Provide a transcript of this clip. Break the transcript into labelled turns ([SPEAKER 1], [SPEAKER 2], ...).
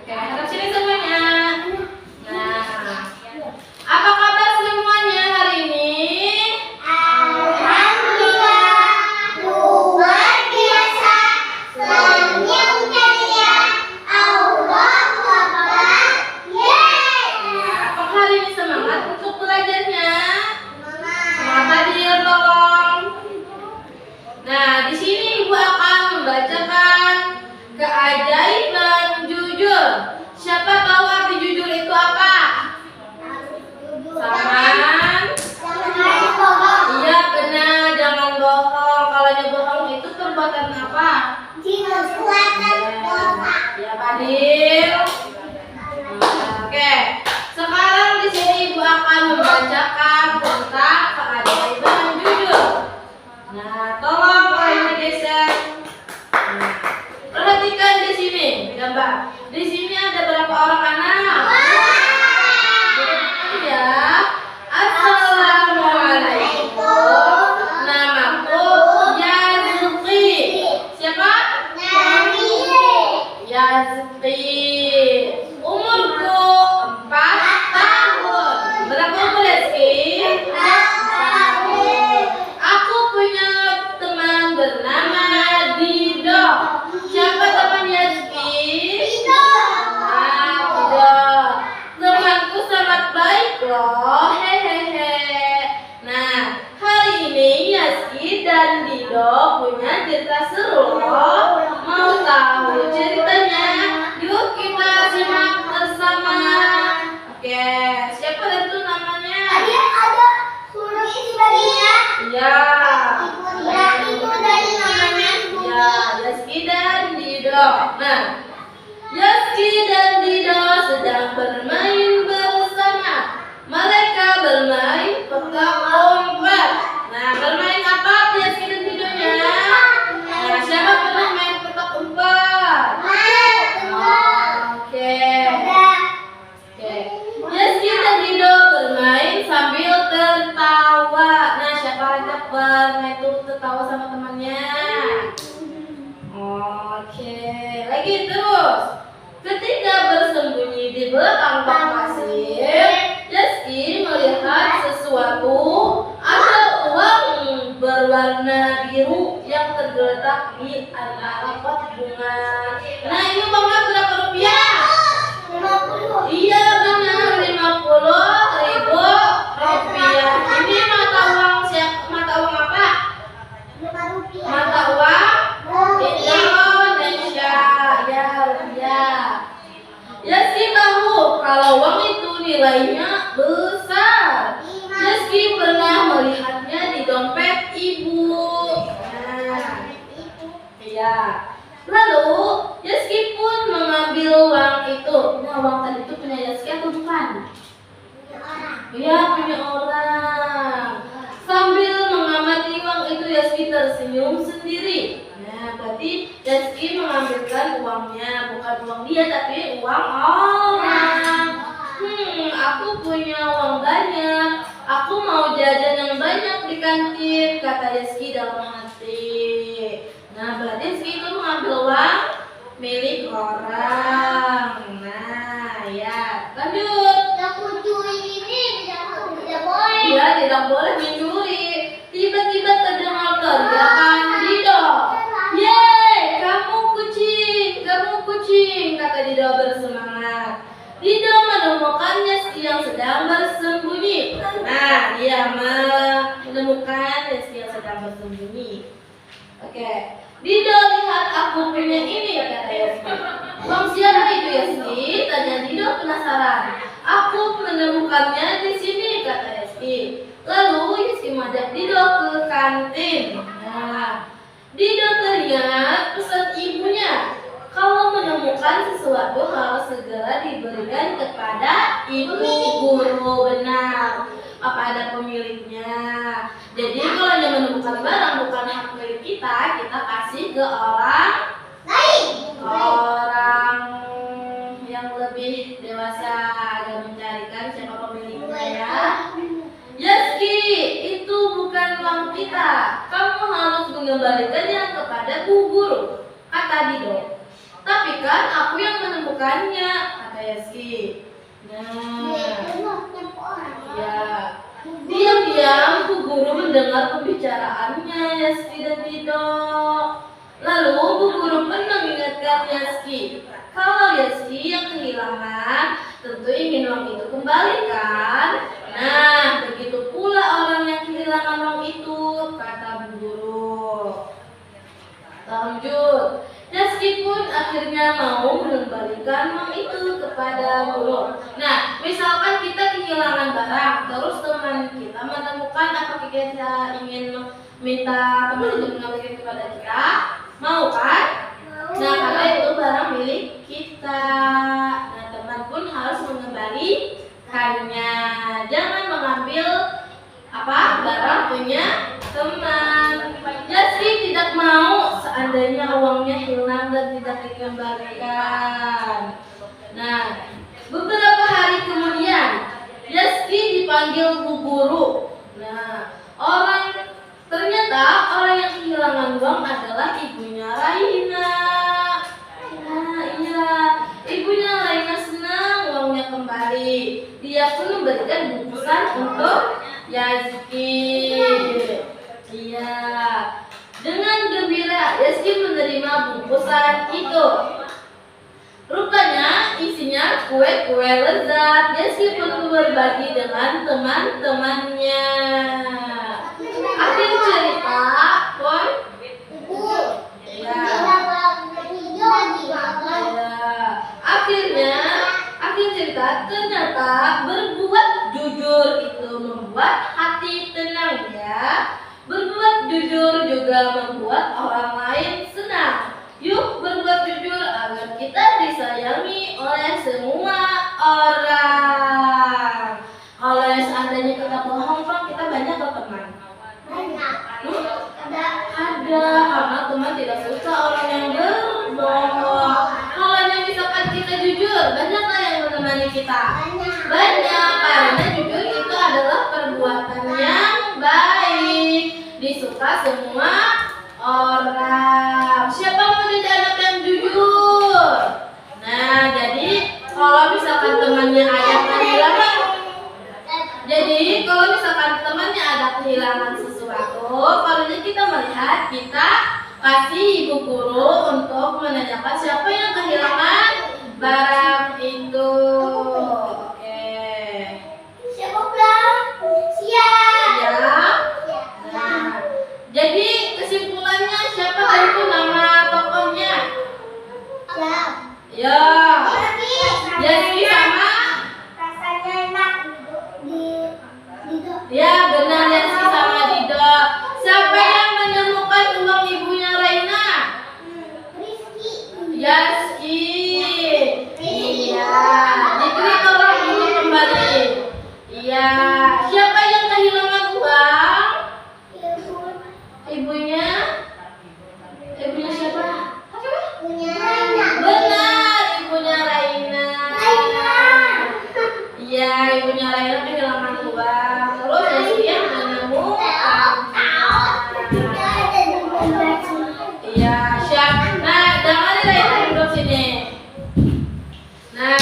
[SPEAKER 1] Oke, hadap sini semuanya. Nah, apa kabar semuanya hari ini?
[SPEAKER 2] Alhamdulillah, luar biasa. Senyum ceria, Allahu Akbar. Yeay.
[SPEAKER 1] Apakah hari ini semangat untuk belajarnya?
[SPEAKER 2] Semangat.
[SPEAKER 1] Hadir tolong. Nah, di sini Ibu akan membacakan keajaiban jujur. Siapa tahu arti jujur itu apa? Saman.
[SPEAKER 2] Jangan bohong.
[SPEAKER 1] Iya benar, jangan bohong. Kalau bohong itu perbuatan apa?
[SPEAKER 2] Jika selatan dosa.
[SPEAKER 1] Ya, Fadil. Oke, sekarang di sini Ibu akan membacakan tentang keajaiban jujur. Nah, tolong kalian geser. Nah, perhatikan di sini gambar. Di sini ada berapa orang anak? Ya. Assalamualaikum. Namaku Yazki. Siapa? Yazki. Umurku 4 tahun. Berapa umur Yazki? Aku punya teman bernama Dido. Siapa teman Yazki? Nah, Dido. Temanku sangat baik loh. Hehehe. Nah, hari ini Yazki dan Dido punya cerita seru loh. Mau tahu ceritanya? Yuk kita simak bersama. Oke, siapa itu namanya?
[SPEAKER 2] Ada huruf sebagainya.
[SPEAKER 1] Ya.
[SPEAKER 2] Itu dari namanya.
[SPEAKER 1] Ya, Yazki dan Dido. Nah, Yazki dan Dido sedang bermain bersama. Mereka bermain petak umpet. Nah, bermain apa Yazki dan Didonya? Nah, siapa pernah main petak umpet? Oke. Oke. Yazki dan Dido bermain sambil tertawa. Nah, siapa aja pernah itu tertawa sama temannya? Oke, lagi terus. Ketika bersembunyi di belakang bak pasir, Yazki melihat sesuatu. Ada uang berwarna biru yang tergeletak di antara pot bunga. Nah, ini uangnya berapa rupiah?
[SPEAKER 2] 50.
[SPEAKER 1] Iya benar, 50.000 rupiah. Ini mata uang mata uang apa?
[SPEAKER 2] Rupiah.
[SPEAKER 1] Mata uang Indonesia. Ya, ya. Yazki tahu kalau uang itu nilainya besar. Yazki pernah melihatnya di dompet ibu. Nah, iya. Lalu Yazki pun mengambil uang itu. Nah, uang tadi itu punya Yazki atau bukan? Iya, punya orang. Sambil mengamati uang itu, Yazki tersenyum sendiri. Nah, berarti Yazki mengambilkan uangnya, bukan uang dia tapi uang orang. Aku punya uang banyak. Aku mau jajan yang banyak di kantin, kata Yazki dalam hati. Nah, berarti Yazki itu mengambil uang milik orang. Nah, ya, lanjut. Dia tidak boleh mencuri. Tiba-tiba terdengar teriakan Dido. Yeay, kamu kucing, kata Dido bersemangat. Dido menemukan Yazki yang sedang bersembunyi. Nah, dia menemukan Yazki yang sedang bersembunyi. Oke, Dido, lihat aku punya ini, kata Yazki. Uang siapa itu Yazki? Tanya Dido penasaran. Aku menemukannya di sini, kata Yazki. Lalu Yazki mengajak Dido ke kantin. Nah, Dido teringat pesan ibunya. Kalau menemukan sesuatu harus segera diberikan kepada ibu guru. Benar. Apa ada pemiliknya? Jadi kalau dia menemukan barang bukan hak milik kita, kita kasih ke orang yang lebih dewasa dan mencarikan siapa pemiliknya ya. Yazki, itu bukan uang kita. Kamu harus mengembalikannya kepada bu guru, kata Dido. Tapi kan aku yang menemukannya, kata Yeski. Nah, ya. Diam-diam Bu Guru mendengar pembicaraannya Yeski dan Dido. Lalu Bu Guru pun mengingatkan Yeski, kalau Yeski yang kehilangan tentu ingin uang itu kembali kan? Nah, begitu pula orang yang kehilangan uang itu, kata Bu Guru. Lanjut, Yeski pun akhirnya mau mengembalikan uang itu kepada guru. Nah, misalkan kita kehilangan barang, terus teman kita menemukan apakah kita ingin minta teman itu mengembalikan kepada kita? Mau kan? Nah, karena itu barang milik kita. Nah, teman pun harus mengembalikannya. Jangan mengambil barang punya teman. Yeski tidak mau seandainya uangnya hilang dan tidak dikembalikan. Nah, beberapa hari kemudian Yeski dipanggil Bu Guru. Nah, ternyata orang yang kehilangan uang adalah ibunya Raina. Nah, iya, ibunya Raina senang uangnya kembali. Dia pun memberikan bungkusan untuk Yeski. Iya, dengan gembira Yeski menerima bungkusan itu. Rupanya isinya kue-kue lezat. Yeski pun berbagi dengan teman-temannya. Akhir cerita, Boy. Ya. Akhir cerita ternyata berbuat jujur itu membuat hati tenang ya. Berbuat jujur juga membuat orang lain senang. Yuk berbuat jujur agar kita disayangi oleh semua orang. Kalau seandainya kita bohong, kita banyak teman. Ada, karena teman tidak suka orang yang berbohong. Kalau misalkan kita jujur, banyaklah yang menemani kita. Banyak, karena jujur itu adalah perbuatan yang baik, disuka semua orang. Siapa mau jadi anak yang jujur? Nah, jadi kalau misalkan temannya ada kehilangan sesuatu, kalau kita melihat, kita kasih ibu guru untuk menanyakan siapa yang kehilangan barang itu. Oke.
[SPEAKER 2] Siapa pulang? Siap.
[SPEAKER 1] Ya. Nah, jadi kesimpulannya siapa itu nama tokohnya?
[SPEAKER 2] Siap.
[SPEAKER 1] Ya. Yeski sama?
[SPEAKER 2] Rasanya enak di
[SPEAKER 1] Ya, benar, Yeski sama Dido. Siapa yang menemukan uang ibunya Raina?
[SPEAKER 2] Rizky.
[SPEAKER 1] Yeski. Iya. Diberi tolong dulu kembali. Iya. Siapa yang kehilangan uang? Ibunya? Ibunya siapa?
[SPEAKER 2] Punya Raina.
[SPEAKER 1] Benar, ibunya Raina.
[SPEAKER 2] Raina.
[SPEAKER 1] Iya, ibunya Raina kehilangan uang. Terus Yeski yang menemukan. Iya, siap. Nah, jangan Raina duduk sini. Nah,